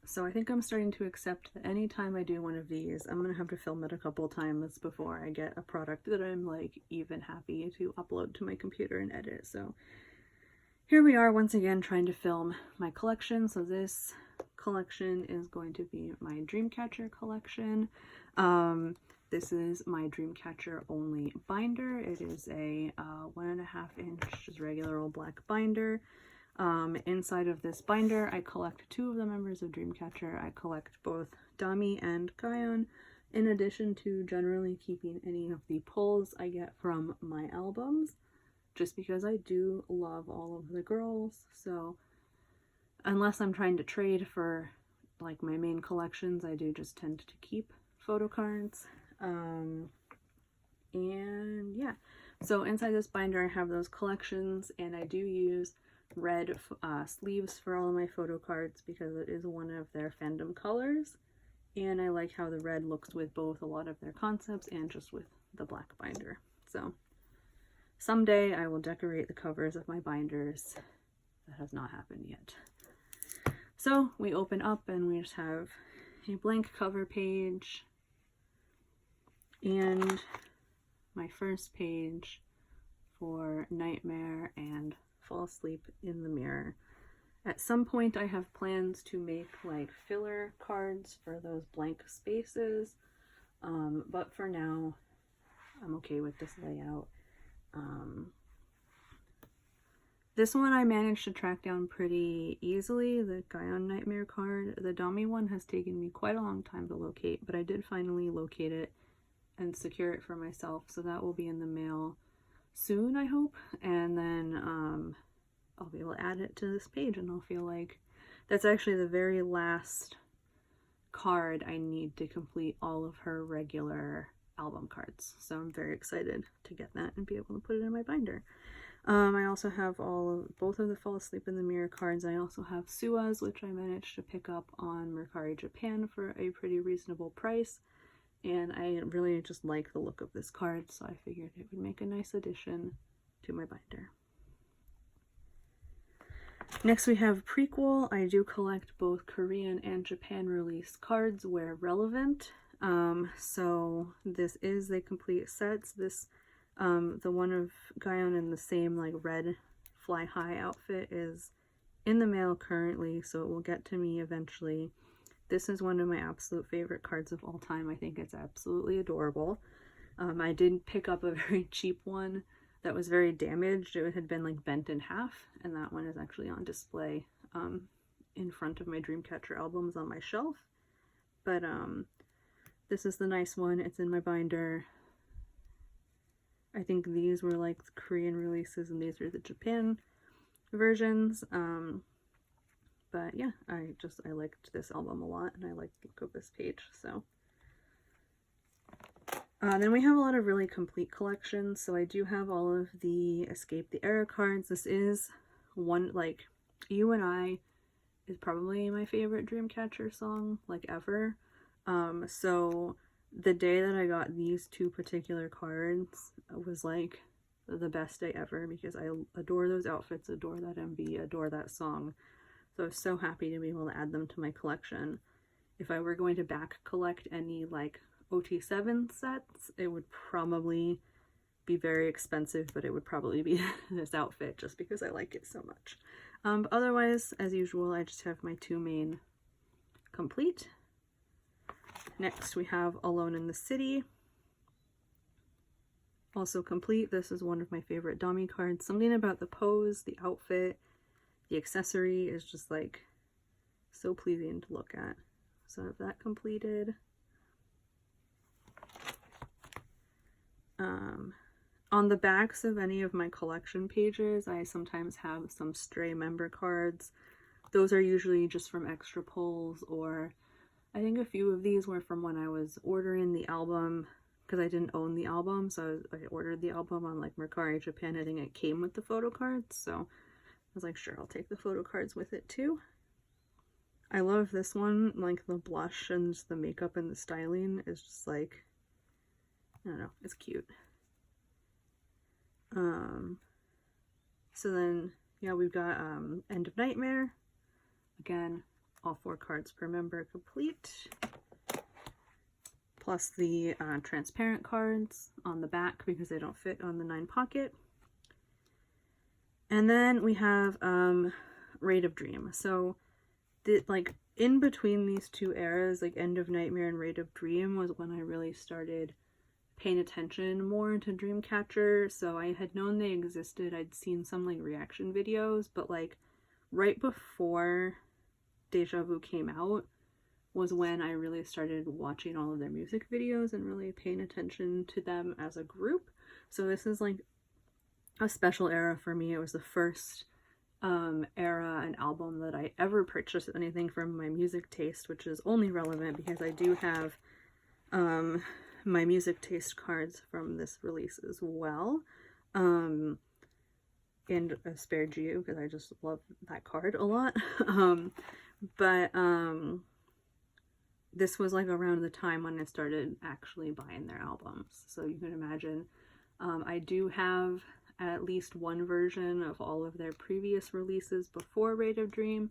So I think I'm starting to accept that anytime I do one of these, I'm gonna have to film it a couple times before I get a product that I'm like even happy to upload to my computer and edit. So here we are once again trying to film my collection. So this collection is going to be my Dreamcatcher collection. This is my Dreamcatcher only binder. It is a 1.5 inch just regular old black binder. Inside of this binder, I collect two of the members of Dreamcatcher. I collect both Dami and Gahyeon, in addition to generally keeping any of the pulls I get from my albums, just because I do love all of the girls. So unless I'm trying to trade for like my main collections, I do just tend to keep photocards. And yeah, so inside this binder I have those collections, and I do use red sleeves for all of my photo cards because it is one of their fandom colors, and I like how the red looks with both a lot of their concepts and just with the black binder. So someday I will decorate the covers of my binders. That has not happened yet. So we open up and we just have a blank cover page, and my first page for Nightmare and Fall Asleep in the Mirror. At some point I have plans to make like filler cards for those blank spaces, but for now I'm okay with this layout. This one I managed to track down pretty easily, the Gahyeon Nightmare card. The Dami one has taken me quite a long time to locate, but I did finally locate it and secure it for myself, so that will be in the mail soon, I hope, and then I'll be able to add it to this page, and I'll feel like that's actually the very last card I need to complete all of her regular album cards. So I'm very excited to get that and be able to put it in my binder. I also have both of the Fall Asleep in the Mirror cards. I also have Sua's, which I managed to pick up on Mercari Japan for a pretty reasonable price. And I really just like the look of this card, so I figured it would make a nice addition to my binder. Next we have Prequel. I do collect both Korean and Japan release cards where relevant. So this is the complete sets. This, the one of Gahyeon in the same like red Fly High outfit is in the mail currently, so it will get to me eventually. This is one of my absolute favorite cards of all time. I think it's absolutely adorable. I did pick up a very cheap one that was very damaged. It had been like bent in half, and that one is actually on display in front of my Dreamcatcher albums on my shelf. But this is the nice one. It's in my binder. I think these were like the Korean releases and these are the Japan versions. But yeah, I liked this album a lot, and I liked the look of this page, so. Then we have a lot of really complete collections, so I do have all of the Escape the Era cards. This is one, like, You and I is probably my favorite Dreamcatcher song, like, ever. So the day that I got these two particular cards was, like, the best day ever, because I adore those outfits, adore that MV, adore that song. So I was so happy to be able to add them to my collection. If I were going to back collect any like OT7 sets, it would probably be very expensive, but it would probably be this outfit just because I like it so much. But otherwise, as usual, I just have my two main complete. Next we have Alone in the City. Also complete. This is one of my favorite Dami cards. Something about the pose, the outfit, the accessory is just like so pleasing to look at. So I have that completed. On the backs of any of my collection pages, I sometimes have some stray member cards. Those are usually just from extra pulls, or I think a few of these were from when I was ordering the album, because I didn't own the album, so I ordered the album on like Mercari Japan. I think it came with the photo cards, so I was like, sure, I'll take the photo cards with it too. I love this one, like the blush and just the makeup and the styling is just like, I don't know, it's cute. So then, yeah, we've got End of Nightmare. Again, all 4 cards per member complete, plus the transparent cards on the back because they don't fit on the 9 pocket. And then we have Raid of Dream. So like in between these 2 eras, like End of Nightmare and Raid of Dream, was when I really started paying attention more to Dreamcatcher. So I had known they existed, I'd seen some like reaction videos, but like right before Deja Vu came out was when I really started watching all of their music videos and really paying attention to them as a group. So this is like a special era for me. It was the first era and album that I ever purchased anything from my music taste, which is only relevant because I do have my music taste cards from this release as well, and a spare Geo because I just love that card a lot. But this was like around the time when I started actually buying their albums, so you can imagine. I do have at least one version of all of their previous releases before Raid of Dream.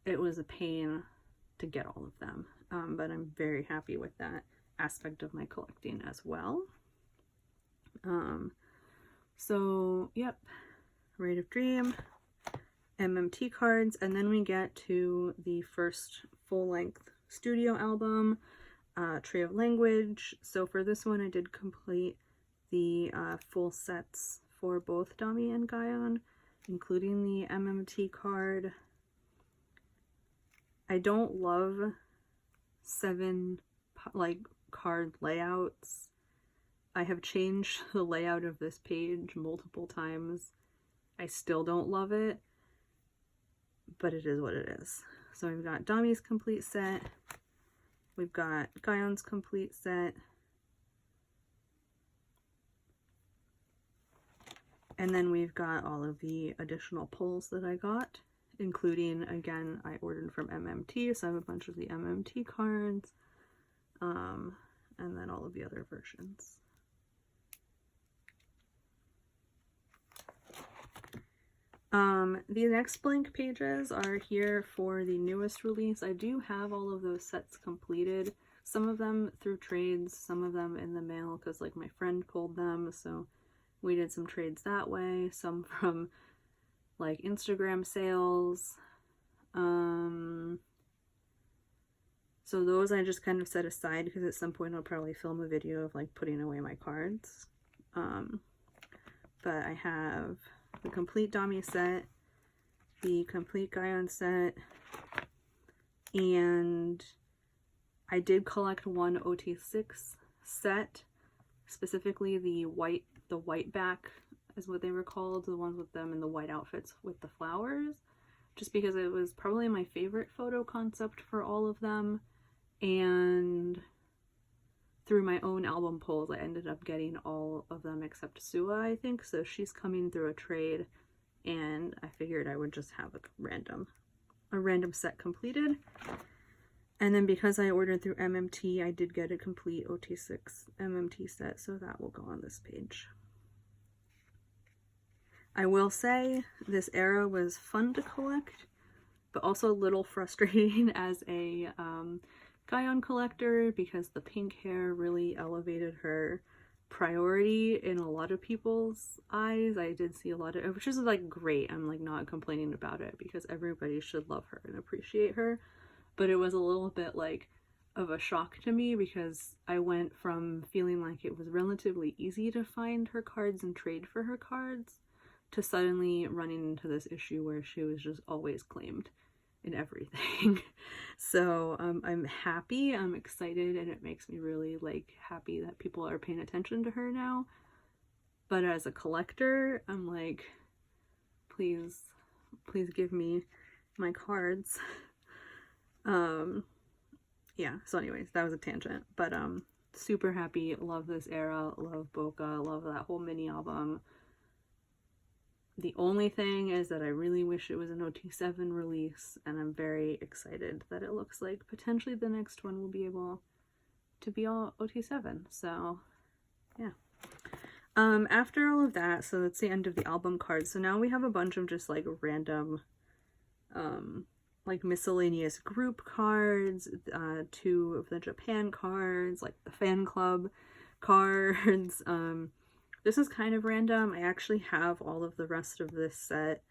It was a pain to get all of them, but I'm very happy with that aspect of my collecting as well. So yep, Raid of Dream, MMT cards, and then we get to the first full-length studio album, Tree of Language. So for this one I did complete the full sets for both Dami and Gahyeon, including the MMT card. I don't love 7 like card layouts. I have changed the layout of this page multiple times. I still don't love it, but it is what it is. So we've got Dami's complete set, we've got Gahyeon's complete set, and then we've got all of the additional pulls that I got, including, again, I ordered from MMT, so I have a bunch of the MMT cards, and then all of the other versions. The next blank pages are here for the newest release. I do have all of those sets completed, some of them through trades, some of them in the mail because like my friend pulled them, so we did some trades that way, some from like Instagram sales. So those I just kind of set aside because at some point I'll probably film a video of like putting away my cards. But I have the complete Dami set, the complete Gahyeon set, and I did collect one OT6 set, specifically the white back is what they were called, the ones with them in the white outfits with the flowers, just because it was probably my favorite photo concept for all of them, and through my own album pulls I ended up getting all of them except Sua, I think, so she's coming through a trade, and I figured I would just have a random set completed. And then because I ordered through MMT, I did get a complete OT6 MMT set, so that will go on this page. I will say this era was fun to collect, but also a little frustrating as a Gahyeon collector because the pink hair really elevated her priority in a lot of people's eyes. I did see a lot of, which is like great, I'm like not complaining about it because everybody should love her and appreciate her, but it was a little bit like of a shock to me because I went from feeling like it was relatively easy to find her cards and trade for her cards to suddenly running into this issue where she was just always claimed in everything. So I'm happy, I'm excited, and it makes me really like happy that people are paying attention to her now. But as a collector, I'm like, please give me my cards. Yeah, so anyways, that was a tangent, but super happy, love this era, love Boca, love that whole mini album. The only thing is that I really wish it was an OT7 release, and I'm very excited that it looks like potentially the next one will be able to be all OT7, so yeah. After all of that, so that's the end of the album cards, so now we have a bunch of just like random like miscellaneous group cards, 2 of the Japan cards, like the fan club cards. This is kind of random. I actually have all of the rest of this set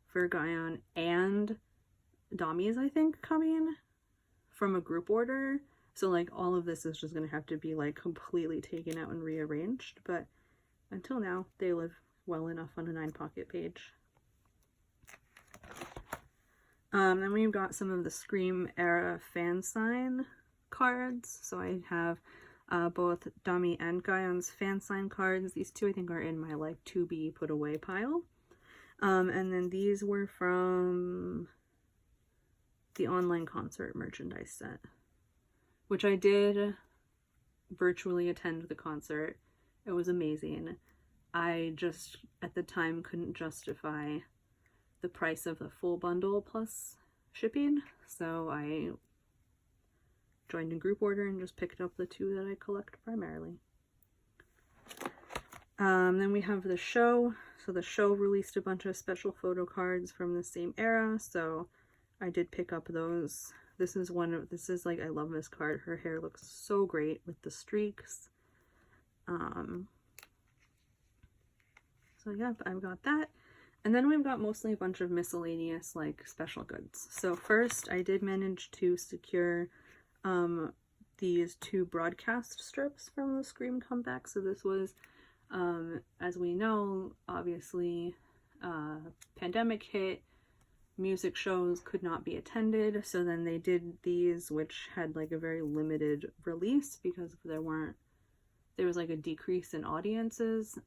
for Gahyeon and Dami's, I think, coming from a group order. So like all of this is just gonna have to be like completely taken out and rearranged, but until now they live well enough on a 9-pocket page. Then we've got some of the Scream era fan sign cards. So I have both Dami and Gahyeon's fan sign cards. These two I think are in my like to be put away pile. And then these were from the online concert merchandise set, which I did virtually attend the concert. It was amazing. I just at the time couldn't justify the price of the full bundle plus shipping, so I joined a group order and just picked up the 2 that I collect primarily. Then we have the show. So the show released a bunch of special photo cards from the same era, so I did pick up those. This is like, I love this card. Her hair looks so great with the streaks. So yeah, I've got that. And then we've got mostly a bunch of miscellaneous like special goods. So first I did manage to secure these 2 broadcast strips from the Scream comeback. So this was, as we know, obviously pandemic hit, music shows could not be attended, so then they did these, which had like a very limited release because there was like a decrease in audiences.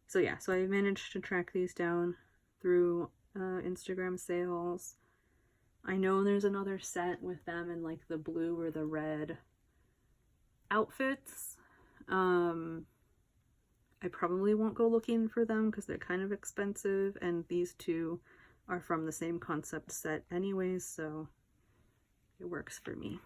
So yeah, so I managed to track these down through Instagram sales. I know there's another set with them in like the blue or the red outfits. I probably won't go looking for them because they're kind of expensive, and these 2 are from the same concept set anyways, so it works for me.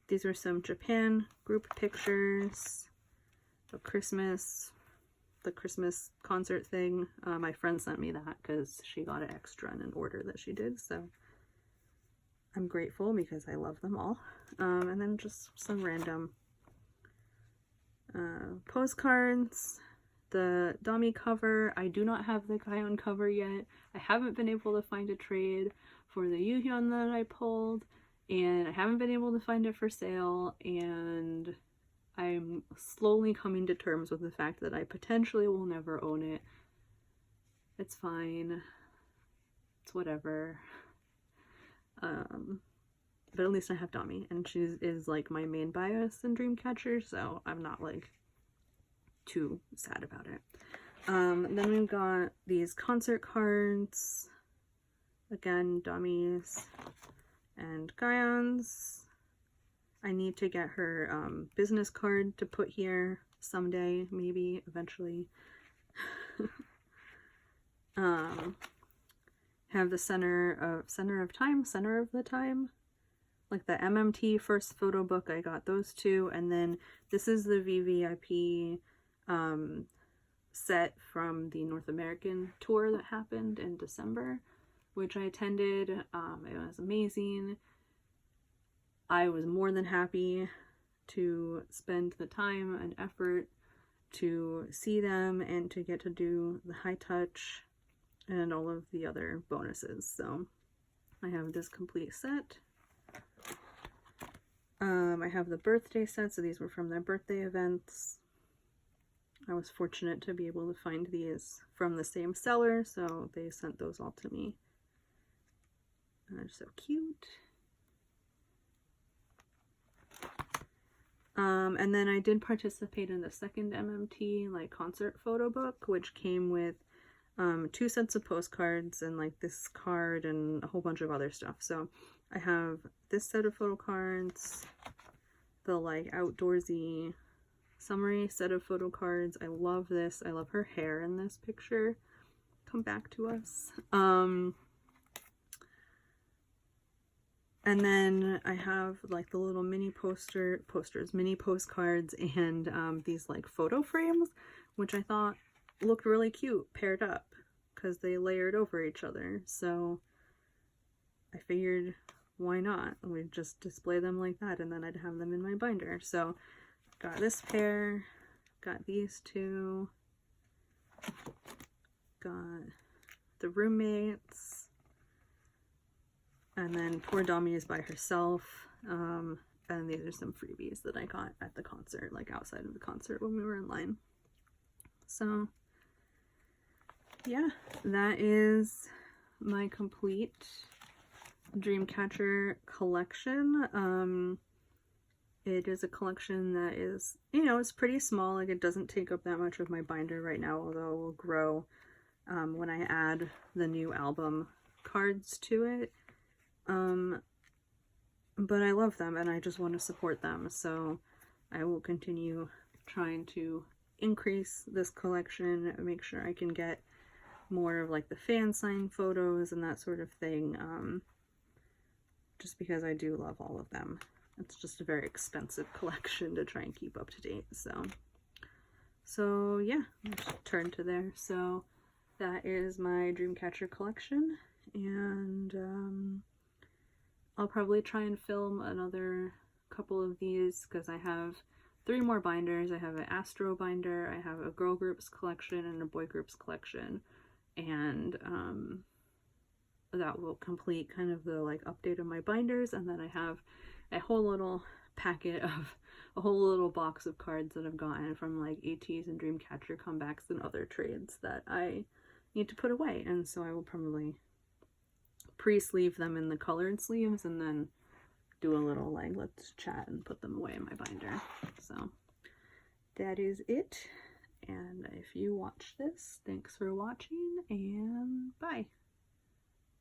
These are some Japan group pictures. The Christmas concert thing. My friend sent me that because she got it extra in an order that she did, so I'm grateful because I love them all. And then just some random postcards. The Dami cover. I do not have the Gahyeon cover yet. I haven't been able to find a trade for the Gahyeon that I pulled, and I haven't been able to find it for sale, and I'm slowly coming to terms with the fact that I potentially will never own it. It's fine. It's whatever. But at least I have Dami, and she is like my main bias in Dreamcatcher, so I'm not like too sad about it. Then we've got these concert cards. Again, Dami's and Gahyeon's. I need to get her business card to put here someday, maybe, eventually. Have the center of the time, like the MMT first photo book. I got those 2, and then this is the VVIP set from the North American tour that happened in December, which I attended. It was amazing. I was more than happy to spend the time and effort to see them and to get to do the high touch and all of the other bonuses. So I have this complete set. I have the birthday set, so these were from their birthday events. I was fortunate to be able to find these from the same seller, so they sent those all to me. And they're so cute. And then I did participate in the second MMT like concert photo book, which came with 2 sets of postcards and like this card and a whole bunch of other stuff. So I have this set of photo cards, the like outdoorsy summary set of photo cards. I love this. I love her hair in this picture. Come back to us. And then I have like the little mini mini postcards, and these like photo frames, which I thought looked really cute paired up because they layered over each other. So I figured, why not? We'd just display them like that, and then I'd have them in my binder. So got this pair, got these two, got the roommates, and then poor Dami is by herself. And these are some freebies that I got at the concert, like outside of the concert when we were in line. So yeah, that is my complete Dreamcatcher collection. It is a collection that is, you know, it's pretty small. Like, it doesn't take up that much of my binder right now, although it will grow when I add the new album cards to it. But I love them and I just want to support them, so I will continue trying to increase this collection, make sure I can get more of like the fan sign photos and that sort of thing, just because I do love all of them. It's just a very expensive collection to try and keep up to date, so yeah, I'll just turn to there. So that is my Dreamcatcher collection, and I'll probably try and film another couple of these because I have 3 more binders. I have an Astro binder, I have a girl groups collection, and a boy groups collection, and that will complete kind of the like update of my binders. And then I have a whole little packet of a whole little box of cards that I've gotten from like ATs and Dreamcatcher comebacks and other trades that I need to put away, and so I will probably pre-sleeve them in the colored sleeves and then do a little like let's chat and put them away in my binder. So that is it, and if you watch this, thanks for watching, and bye.